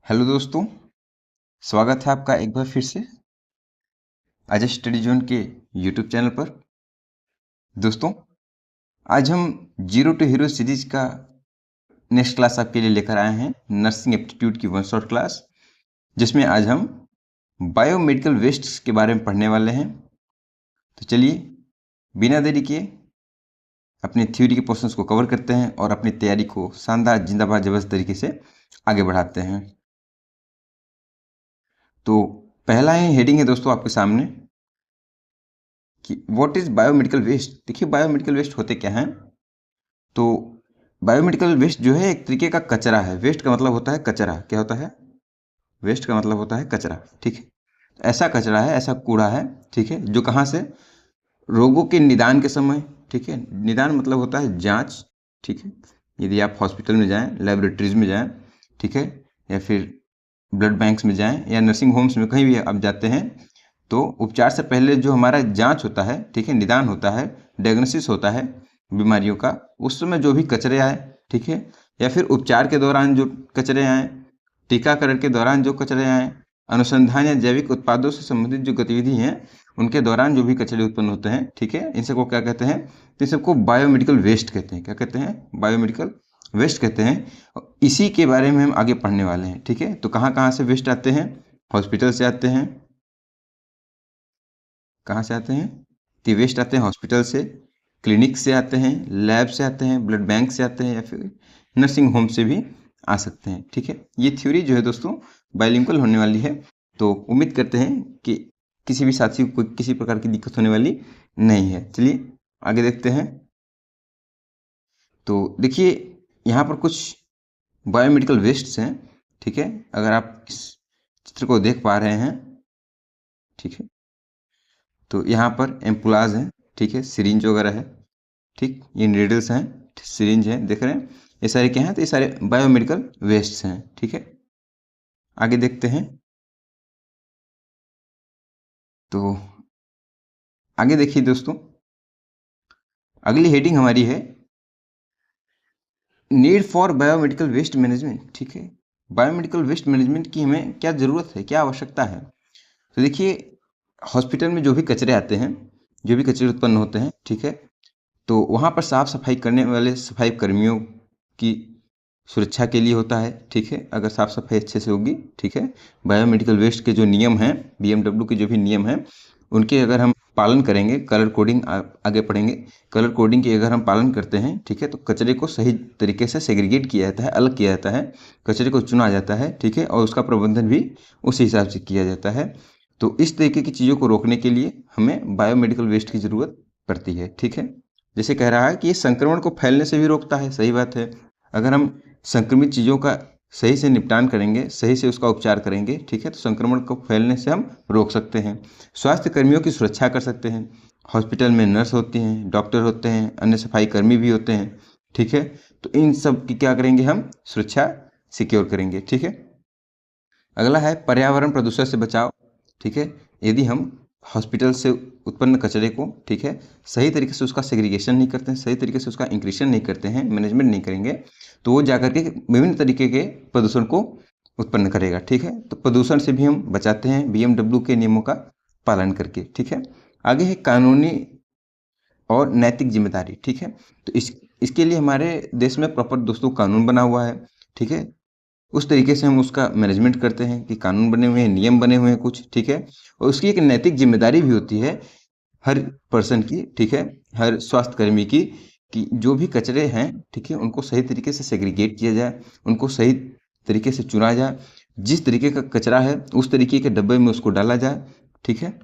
Hello दोस्तों, स्वागत है आपका एक बार फिर से अजय स्टडी जोन के यूट्यूब चैनल पर। दोस्तों, आज हम जीरो टू हीरो सीरीज का नेक्स्ट क्लास आपके लिए लेकर आए हैं, नर्सिंग एप्टीट्यूड की वन शॉट क्लास, जिसमें आज हम बायोमेडिकल वेस्ट के बारे में पढ़ने वाले हैं। तो चलिए बिना देरी किए अपनी थ्योरी के पोर्शंस को कवर करते हैं और अपनी तैयारी को शानदार जिंदाबाद जबरदस्त तरीके से आगे बढ़ाते हैं। तो पहला ही हेडिंग है दोस्तों आपके सामने कि व्हाट इज बायोमेडिकल वेस्ट। देखिए, बायोमेडिकल वेस्ट होते क्या हैं। तो बायोमेडिकल वेस्ट जो है एक तरीके का कचरा है। वेस्ट का मतलब होता है कचरा। क्या होता है? वेस्ट का मतलब होता है कचरा। ठीक है, ऐसा कचरा है, ऐसा कूड़ा है, ठीक है, जो कहाँ से? रोगों के निदान के समय, ठीक है, निदान मतलब होता है जांच, ठीक है, यदि आप हॉस्पिटल में जाएं, लेबोरेटरीज में जाएं, ठीक है, या फिर ब्लड बैंक्स में जाएं या नर्सिंग होम्स में कहीं भी आप जाते हैं, तो उपचार से पहले जो हमारा जांच होता है, ठीक है, निदान होता है, डायग्नोसिस होता है बीमारियों का, उस समय जो भी कचरे आए, ठीक है, या फिर उपचार के दौरान जो कचरे आए, टीकाकरण के दौरान जो कचरे आए, अनुसंधान या जैविक उत्पादों से संबंधित जो गतिविधि हैं उनके दौरान जो भी कचरे उत्पन्न होते हैं, ठीक है, इन सबको क्या कहते हैं? तो इन सबको बायोमेडिकल वेस्ट कहते हैं। क्या कहते हैं? बायोमेडिकल वेस्ट कहते हैं। इसी के बारे में हम आगे पढ़ने वाले हैं। ठीक है, तो कहाँ कहाँ से वेस्ट आते हैं? हॉस्पिटल से आते हैं। कहाँ से आते हैं? तो वेस्ट आते हैं हॉस्पिटल से, क्लिनिक से आते हैं, लैब से आते हैं, ब्लड बैंक से आते हैं, या फिर नर्सिंग होम से भी आ सकते हैं। ठीक है, ये थ्योरी जो है दोस्तों बाइलिंगुअल होने वाली है, तो उम्मीद करते हैं कि किसी भी साथी को किसी प्रकार की दिक्कत होने वाली नहीं है। चलिए आगे देखते हैं। तो देखिए, यहाँ पर कुछ बायोमेडिकल वेस्ट्स हैं। ठीक है, अगर आप इस चित्र को देख पा रहे हैं, ठीक है, तो यहाँ पर एम्पुलाज हैं, ठीक है, सिरिंज वगैरह है, ठीक, ये नीडल्स हैं, सिरिंज हैं, देख रहे हैं, ये सारे क्या हैं? तो ये सारे बायोमेडिकल वेस्ट्स हैं। ठीक है, आगे देखते हैं। तो आगे देखिए दोस्तों, अगली हेडिंग हमारी है need for biomedical waste management. ठीक है, बायोमेडिकल वेस्ट मैनेजमेंट की हमें क्या ज़रूरत है, क्या आवश्यकता है? तो देखिए, हॉस्पिटल में जो भी कचरे आते हैं, जो भी कचरे उत्पन्न होते हैं, ठीक है, तो वहाँ पर साफ सफाई करने वाले सफाई कर्मियों की सुरक्षा के लिए होता है। ठीक है, अगर साफ सफाई अच्छे से होगी, ठीक है, बायोमेडिकल वेस्ट के जो नियम हैं, बीएमडब्ल्यू के जो भी नियम हैं, उनके अगर हम पालन करेंगे, कलर कोडिंग आगे पढ़ेंगे, कलर कोडिंग की अगर हम पालन करते हैं, ठीक है, तो कचरे को सही तरीके से सेग्रीगेट किया जाता है, अलग किया जाता है, कचरे को चुना जाता है, ठीक है, और उसका प्रबंधन भी उसी हिसाब से किया जाता है। तो इस तरीके की चीज़ों को रोकने के लिए हमें बायोमेडिकल वेस्ट की ज़रूरत पड़ती है। ठीक है, जैसे कह रहा है कि ये संक्रमण को फैलने से भी रोकता है। सही बात है, अगर हम संक्रमित चीज़ों का सही से निपटान करेंगे, सही से उसका उपचार करेंगे, ठीक है, तो संक्रमण को फैलने से हम रोक सकते हैं, स्वास्थ्य कर्मियों की सुरक्षा कर सकते हैं। हॉस्पिटल में नर्स होती हैं, डॉक्टर होते हैं, अन्य सफाई कर्मी भी होते हैं, ठीक है, तो इन सब की क्या करेंगे? हम सुरक्षा सिक्योर करेंगे। ठीक है, अगला है पर्यावरण प्रदूषण से बचाव। ठीक है, यदि हम हॉस्पिटल से उत्पन्न कचरे को, ठीक है, सही तरीके से उसका सेग्रीगेशन नहीं करते हैं, सही तरीके से उसका इंक्रीशन नहीं करते हैं, मैनेजमेंट नहीं करेंगे, तो वो जाकर के विभिन्न तरीके के प्रदूषण को उत्पन्न करेगा। ठीक है, तो प्रदूषण से भी हम बचाते हैं बीएमडब्ल्यू के नियमों का पालन करके। ठीक है, आगे है कानूनी और नैतिक जिम्मेदारी। ठीक है, तो इसके लिए हमारे देश में प्रॉपर दोस्तों कानून बना हुआ है। ठीक है, उस तरीके से हम उसका मैनेजमेंट करते हैं कि कानून बने हुए हैं, नियम बने हुए हैं कुछ, ठीक है, और उसकी एक नैतिक जिम्मेदारी भी होती है हर पर्सन की, ठीक है, हर स्वास्थ्य कर्मी की, कि जो भी कचरे हैं, ठीक है, उनको सही तरीके से सेग्रीगेट किया जाए, उनको सही तरीके से चुना जाए, जिस तरीके का कचरा है उस तरीके के डब्बे में उसको डाला जाए। ठीक है,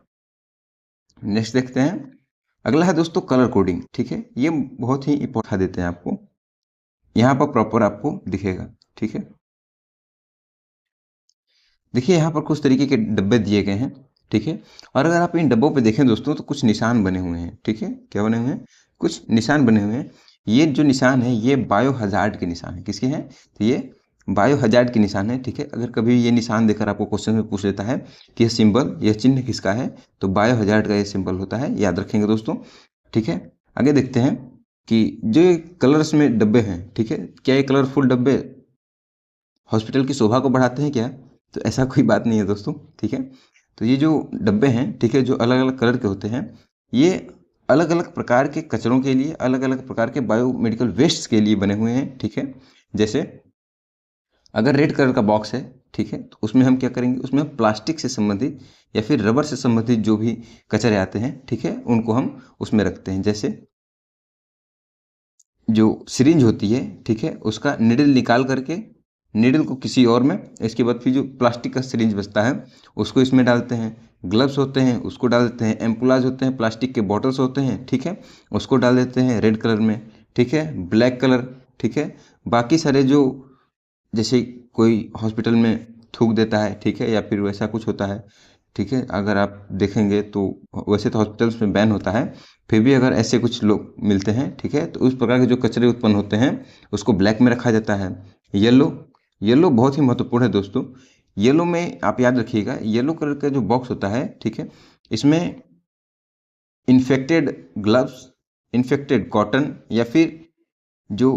नेक्स्ट देखते हैं। अगला है दोस्तों कलर कोडिंग। ठीक है, ये बहुत ही इंपॉर्टेंट देते हैं आपको, यहाँ पर प्रॉपर आपको दिखेगा। ठीक है, देखिए यहाँ पर कुछ तरीके के डब्बे दिए गए हैं, ठीक है, और अगर आप इन डब्बों पे देखें दोस्तों तो कुछ निशान बने हुए हैं। ठीक है, क्या बने हुए हैं? कुछ निशान बने हुए हैं। ये जो निशान है ये बायो हजार्ड के निशान है। किसके हैं? तो ये बायो हजार्ड के निशान है। ठीक है, अगर कभी ये निशान देकर आपको क्वेश्चन में पूछ लेता है कि यह सिंबल, यह चिन्ह किसका है, तो बायो हजार्ड का ये सिंबल होता है, याद रखेंगे दोस्तों। ठीक है, आगे देखते हैं कि जो कलर्स में डब्बे हैं, ठीक है, क्या ये कलरफुल डब्बे हॉस्पिटल की शोभा को बढ़ाते हैं क्या? तो ऐसा कोई बात नहीं है दोस्तों, ठीक है। तो ये जो डब्बे हैं, ठीक है, जो अलग अलग कलर के होते हैं, ये अलग अलग प्रकार के कचरों के लिए, अलग अलग प्रकार के बायोमेडिकल वेस्ट्स के लिए बने हुए हैं, ठीक है। जैसे अगर रेड कलर का बॉक्स है, ठीक है, तो उसमें हम क्या करेंगे, उसमें प्लास्टिक से संबंधित या फिर रबर से संबंधित जो भी कचरे आते हैं, ठीक है, उनको हम उसमें रखते हैं। जैसे जो सिरिंज होती है, ठीक है, उसका निडल निकाल करके निडल को किसी और में, इसके बाद फिर जो प्लास्टिक का सिरिंज बचता है उसको इसमें डालते हैं। ग्लव्स होते हैं उसको डाल देते हैं, एम्पुलाज होते हैं, प्लास्टिक के बॉटल्स होते हैं, ठीक है, उसको डाल देते हैं रेड कलर में, ठीक है, ब्लैक कलर, ठीक है। बाकी सारे जो, जैसे कोई हॉस्पिटल में थूक देता है, ठीक है, या फिर वैसा कुछ होता है, ठीक है, अगर आप देखेंगे तो वैसे तो हॉस्पिटल्स में बैन होता है, फिर भी अगर ऐसे कुछ लोग मिलते हैं, ठीक है, तो उस प्रकार के जो कचरे उत्पन्न होते हैं उसको ब्लैक में रखा जाता है। येलो, येलो बहुत ही महत्वपूर्ण है दोस्तों। येलो में आप याद रखिएगा, येलो कलर का जो बॉक्स होता है, ठीक है, इसमें इन्फेक्टेड ग्लव्स, इन्फेक्टेड कॉटन, या फिर जो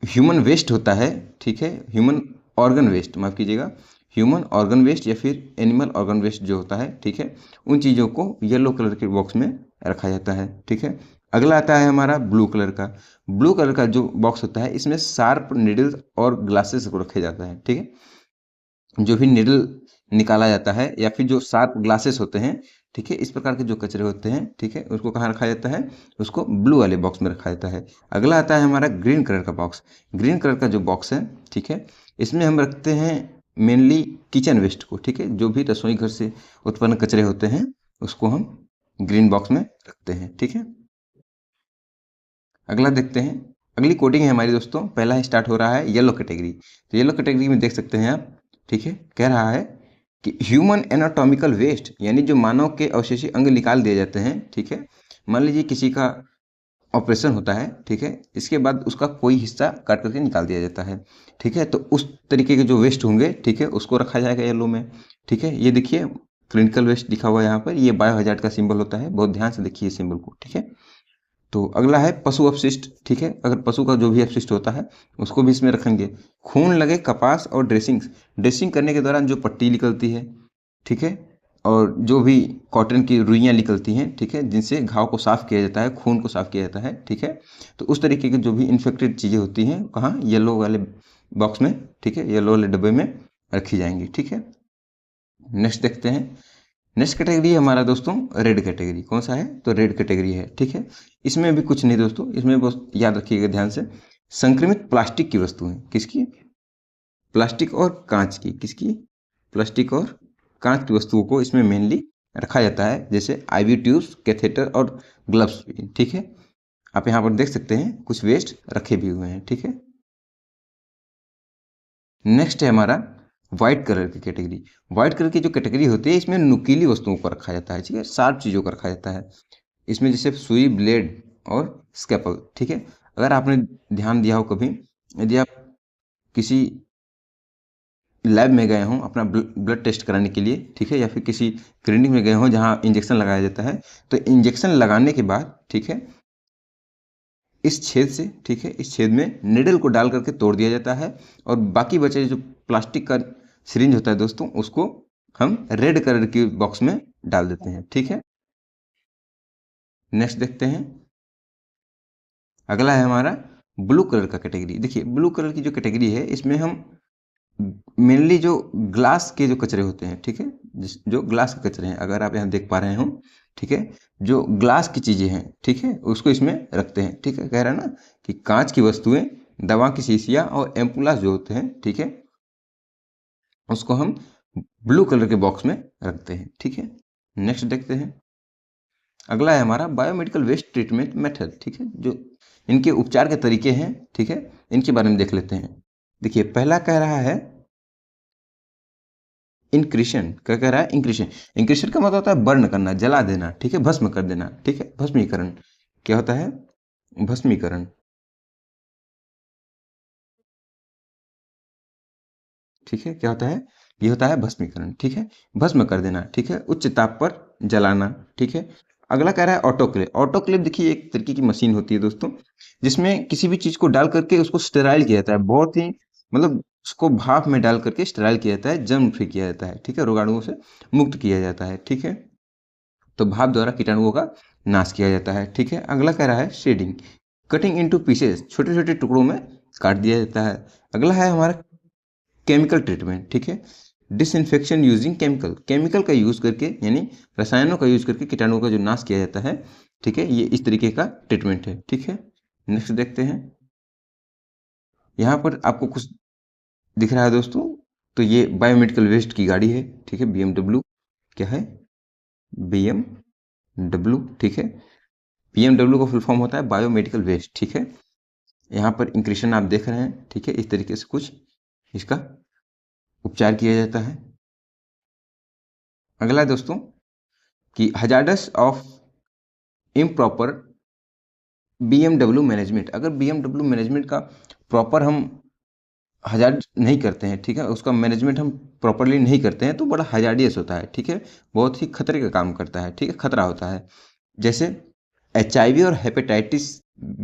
ह्यूमन वेस्ट होता है, ठीक है, ह्यूमन ऑर्गन वेस्ट, माफ़ कीजिएगा, ह्यूमन ऑर्गन वेस्ट या फिर एनिमल ऑर्गन वेस्ट जो होता है, ठीक है, उन चीज़ों को येलो कलर के बॉक्स में रखा जाता है, ठीक है। अगला आता है हमारा ब्लू कलर का। ब्लू कलर का जो बॉक्स होता है, इसमें शार्प निडल्स और ग्लासेस को रखा जाता है, ठीक है। जो भी निडल निकाला जाता है या फिर जो शार्प ग्लासेस होते हैं, ठीक है, इस प्रकार के जो कचरे होते हैं, ठीक है, उसको कहाँ रखा जाता है, उसको ब्लू वाले बॉक्स में रखा जाता है। अगला आता है हमारा ग्रीन कलर का बॉक्स। ग्रीन कलर का जो बॉक्स है, ठीक है, इसमें हम रखते हैं मेनली किचन वेस्ट को, ठीक है, जो भी रसोई घर से उत्पन्न कचरे होते हैं उसको हम ग्रीन बॉक्स में रखते हैं, ठीक है। अगला देखते हैं, अगली कोडिंग है हमारी दोस्तों, पहला ही स्टार्ट हो रहा है येलो कैटेगरी। तो येलो कैटेगरी में देख सकते हैं आप, ठीक है, कह रहा है कि ह्यूमन एनाटॉमिकल वेस्ट, यानी जो मानव के अवशेषी अंग निकाल दिए जाते हैं, ठीक है। मान लीजिए किसी का ऑपरेशन होता है, ठीक है, इसके बाद उसका कोई हिस्सा काट करके निकाल दिया जाता है, ठीक है, तो उस तरीके के जो वेस्ट होंगे, ठीक है, उसको रखा जाएगा येलो में, ठीक है। ये देखिए क्लिनिकल वेस्ट लिखा हुआ है यहाँ पर, ये बायो हजार्ड का सिंबल होता है, बहुत ध्यान से देखिए सिंबल को, ठीक है। तो अगला है पशु अपशिष्ट, ठीक है, अगर पशु का जो भी अपशिष्ट होता है उसको भी इसमें रखेंगे। खून लगे कपास और ड्रेसिंग्स, ड्रेसिंग करने के दौरान जो पट्टी निकलती है, ठीक है, और जो भी कॉटन की रुइयाँ निकलती हैं, ठीक है, जिनसे घाव को साफ किया जाता है, खून को साफ किया जाता है, ठीक है, तो उस तरीके की जो भी इन्फेक्टेड चीज़ें होती हैं, कहाँ, येलो वाले बॉक्स में, ठीक है, येलो वाले डब्बे में रखी जाएंगी, ठीक है। नेक्स्ट देखते हैं, नेक्स्ट कैटेगरी है हमारा दोस्तों रेड कैटेगरी। कौन सा है, तो रेड कैटेगरी है, ठीक है। इसमें भी कुछ नहीं दोस्तों, इसमें बस याद रखिएगा ध्यान से, संक्रमित प्लास्टिक की वस्तुएं, किसकी, प्लास्टिक और कांच की, किसकी, प्लास्टिक और कांच की वस्तुओं को इसमें मेनली रखा जाता है, जैसे आईवी ट्यूब्स, कैथेटर और ग्लव्स भी, ठीक है। आप यहाँ पर देख सकते हैं कुछ वेस्ट रखे भी हुए हैं, ठीक है। नेक्स्ट है हमारा व्हाइट कलर की कैटेगरी। व्हाइट कलर की जो कैटेगरी होती है, इसमें नुकीली वस्तुओं को रखा जाता है, ठीक है, शार्प चीज़ों को रखा जाता है, इसमें जैसे सुई, ब्लेड और स्केपल, ठीक है। अगर आपने ध्यान दिया हो कभी, यदि आप किसी लैब में गए हों अपना ब्लड टेस्ट कराने के लिए, ठीक है, या फिर किसी क्लिनिक में गए हों जहां इंजेक्शन लगाया जाता है, तो इंजेक्शन लगाने के बाद, ठीक है, इस छेद से, ठीक है, इस छेद में निडल को डाल करके तोड़ दिया जाता है, और बाकी बचे जो प्लास्टिक का सिरिंज होता है दोस्तों, उसको हम रेड कलर के बॉक्स में डाल देते हैं, ठीक है। नेक्स्ट देखते हैं, अगला है हमारा ब्लू कलर का कैटेगरी। देखिए ब्लू कलर की जो कैटेगरी है, इसमें हम मेनली जो ग्लास के जो कचरे होते हैं, ठीक है, जो ग्लास के कचरे हैं, अगर आप यहाँ देख पा रहे हो, ठीक है, जो ग्लास की चीज़ें हैं, ठीक है, उसको इसमें रखते हैं, ठीक है। कह रहा है ना कि कांच की वस्तुएं, दवा की शीशियाँ और एम्पुलास जो होते हैं, ठीक है, उसको हम ब्लू कलर के बॉक्स में रखते हैं, ठीक है। नेक्स्ट देखते हैं, अगला है हमारा बायोमेडिकल वेस्ट ट्रीटमेंट मेथड, ठीक है, जो इनके उपचार के तरीके हैं, ठीक है, इनके बारे में देख लेते हैं। देखिए पहला कह रहा है इंक्रीशन। क्या कह रहा है, इंक्रीशन। इंक्रीशन का मतलब होता है बर्न करना, जला देना, ठीक है, भस्म कर देना, ठीक है, भस्मीकरण। क्या होता है, भस्मीकरण, ठीक है, क्या होता है, ये होता है भस्मीकरण, ठीक है, भस्म कर देना, ठीक है, उच्च ताप पर जलाना, ठीक है। अगला कह रहा है ऑटोक्लेव। ऑटोक्लेव देखिए एक तरीके की मशीन होती है दोस्तों, जिसमें किसी भी चीज को डाल करके उसको स्टेराइल किया जाता है, बहुत ही मतलब उसको भाप में डाल करके स्टेराइल किया जाता है, जर्म फ्री किया जाता है, ठीक है, रोगाणुओं से मुक्त किया जाता है, ठीक है। तो भाप द्वारा कीटाणुओं का नाश किया जाता है, ठीक है। अगला कह रहा है शेडिंग, कटिंग इनटू पीसेस, छोटे छोटे टुकड़ों में काट दिया जाता है। अगला है हमारा केमिकल ट्रीटमेंट, ठीक है, डिसइंफेक्शन यूजिंग केमिकल, केमिकल का यूज करके यानी रसायनों का यूज करके कीटाणुओं का जो नाश किया जाता है, ठीक है, ये इस तरीके का ट्रीटमेंट है, ठीक है। नेक्स्ट देखते हैं, यहाँ पर आपको कुछ दिख रहा है दोस्तों, तो ये बायोमेडिकल वेस्ट की गाड़ी है, ठीक है, BMW, क्या है, BMW, ठीक है। BMW का फुल फॉर्म होता है बायोमेडिकल वेस्ट, ठीक है। यहाँ पर इंक्रीशन आप देख रहे हैं, ठीक है, इस तरीके से कुछ इसका उपचार किया जाता है। अगला है दोस्तों कि hazardous of improper BMW management, अगर BMW मैनेजमेंट का प्रॉपर हम हजार्ड नहीं करते हैं, ठीक है, उसका मैनेजमेंट हम प्रॉपरली नहीं करते हैं तो बड़ा हजार्डियस होता है, ठीक है, बहुत ही खतरे का काम करता है, ठीक है, खतरा होता है। जैसे HIV और हेपेटाइटिस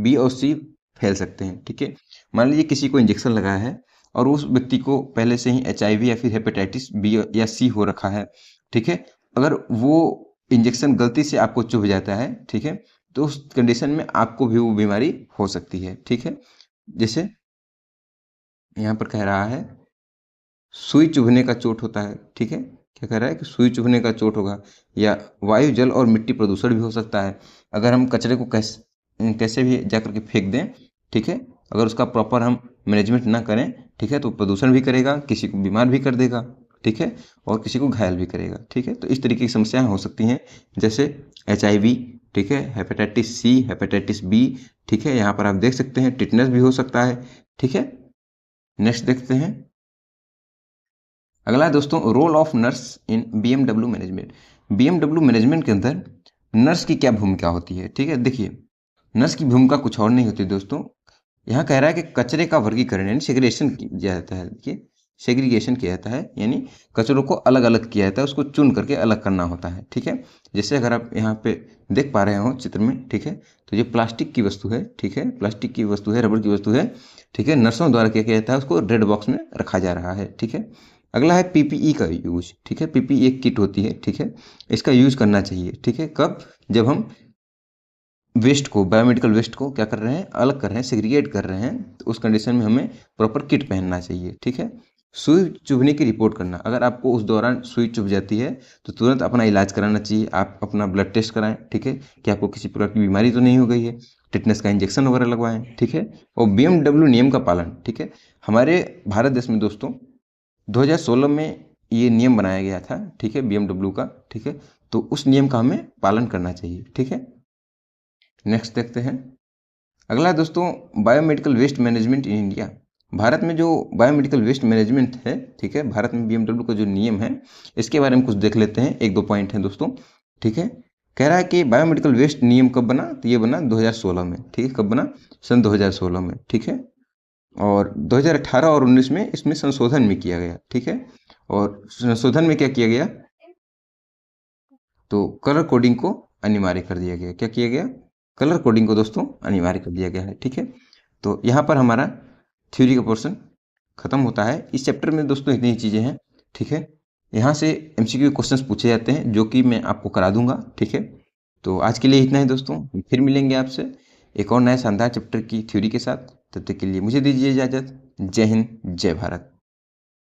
B और C फैल सकते हैं, ठीक है। मान लीजिए किसी को इंजेक्शन लगाया है और उस व्यक्ति को पहले से ही HIV या फिर हेपेटाइटिस B या C हो रखा है, ठीक है। अगर वो इंजेक्शन गलती से आपको चुभ जाता है, ठीक है, तो उस कंडीशन में आपको भी वो बीमारी हो सकती है, ठीक है। जैसे यहाँ पर कह रहा है सुई चुभने का चोट होता है, ठीक है, क्या कह रहा है कि सुई चुभने का चोट होगा, या वायु जल और मिट्टी प्रदूषण भी हो सकता है। अगर हम कचरे को कैसे भी जा करके फेंक दें, ठीक है, अगर उसका प्रॉपर हम मैनेजमेंट ना करें, ठीक है, तो प्रदूषण भी करेगा, किसी को बीमार भी कर देगा, ठीक है, और किसी को घायल भी करेगा, ठीक है। तो इस तरीके की समस्याएं हो सकती हैं, जैसे HIV, ठीक है, हेपेटाइटिस C, हेपेटाइटिस B, ठीक है, यहाँ पर आप देख सकते हैं टिटनेस भी हो सकता है, ठीक है। नेक्स्ट देखते हैं, अगला है दोस्तों role of nurse in BMW management. BMW management के अंदर नर्स की क्या भूमिका होती है, ठीक है। देखिए नर्स की भूमिका कुछ और नहीं होती दोस्तों, यहाँ कह रहा है कि कचरे का वर्गीकरण यानी सेग्रीगेशन किया जाता है, देखिए सेग्रीगेशन किया जाता है यानी कचरों को अलग अलग किया जाता है, उसको चुन करके अलग करना होता है, ठीक है। जैसे अगर आप यहाँ पे देख पा रहे हो चित्र में, ठीक है, तो ये प्लास्टिक की वस्तु है, ठीक है, प्लास्टिक की वस्तु है, रबड़ की वस्तु है, ठीक है, नर्सों द्वारा क्या किया जाता है, उसको रेड बॉक्स में रखा जा रहा है, ठीक है। अगला है PPE का यूज, ठीक है, PPE एक किट होती है, ठीक है, इसका यूज करना चाहिए, ठीक है, कब, जब हम वेस्ट को, बायोमेडिकल वेस्ट को क्या कर रहे हैं, अलग कर रहे हैं, सेग्रीगेट कर रहे हैं, तो उस कंडीशन में हमें प्रॉपर किट पहनना चाहिए, ठीक है। सुई चुभने की रिपोर्ट करना, अगर आपको उस दौरान सुई चुभ जाती है तो तुरंत अपना इलाज कराना चाहिए, आप अपना ब्लड टेस्ट कराएं, ठीक है, कि आपको किसी प्रकार की बीमारी तो नहीं हो गई है, टिटनेस का इंजेक्शन वगैरह लगवाएं, ठीक है। और BMW नियम का पालन, ठीक है, हमारे भारत देश में दोस्तों 2016 में ये नियम बनाया गया था, ठीक है, BMW का, ठीक है, तो उस नियम का हमें पालन करना चाहिए, ठीक है। नेक्स्ट देखते हैं, अगला है दोस्तों biomedical waste management in India. Bharat में जो बायोमेडिकल वेस्ट मैनेजमेंट है, ठीक है, भारत में BMW का जो नियम है, इसके बारे में कुछ देख लेते हैं, एक दो पॉइंट हैं दोस्तों, ठीक है। कह रहा है कि बायोमेडिकल वेस्ट नियम कब बना, तो ये बना 2016 में, ठीक है, कब बना, सन 2016 में, ठीक है। और 2018 और 19 में इसमें संशोधन भी किया गया, ठीक है। और संशोधन में क्या किया गया, तो कलर कोडिंग को अनिवार्य कर दिया गया, क्या किया गया, कलर कोडिंग को दोस्तों अनिवार्य कर दिया गया है, ठीक है। तो यहाँ पर हमारा थ्योरी का पोर्शन खत्म होता है। इस चैप्टर में दोस्तों इतनी ही चीज़ें हैं, ठीक है। यहाँ से MCQ क्वेश्चंस पूछे जाते हैं जो कि मैं आपको करा दूंगा, ठीक है। तो आज के लिए इतना ही दोस्तों, फिर मिलेंगे आपसे एक और नए शानदार चैप्टर की थ्योरी के साथ। तब तक के लिए मुझे दीजिए इजाज़त। जय हिंद, जय भारत।